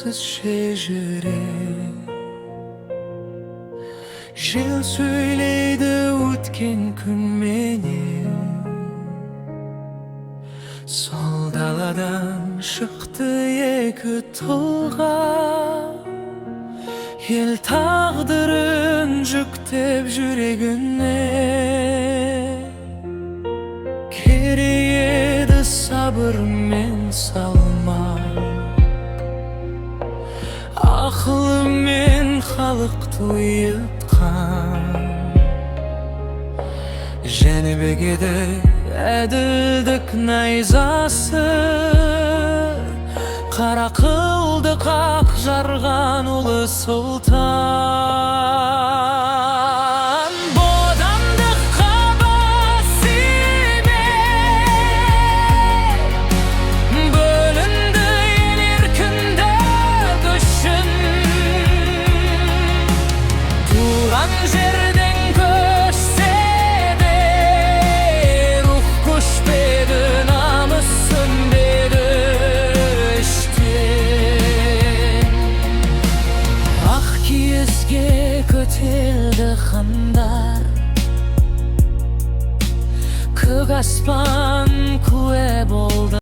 Amansız şejere Jel söyleydi ötken gün meni Sol daladan çıktı eki tolga El tağdırın жүктеп жүregіне Керейеді сабыр мен салма Ақылымен халықты ұйытқан Жәнібекеді әділдік найзасы Қара қылды қақ жарған ұлы сұлтан Бодандыққа басиме Бөлінді ел еркіндік үшін Туған жерден көшсе де Рух көшпеді намыс сөнбеді Киізге көтерді хандар Көк аспан куә болды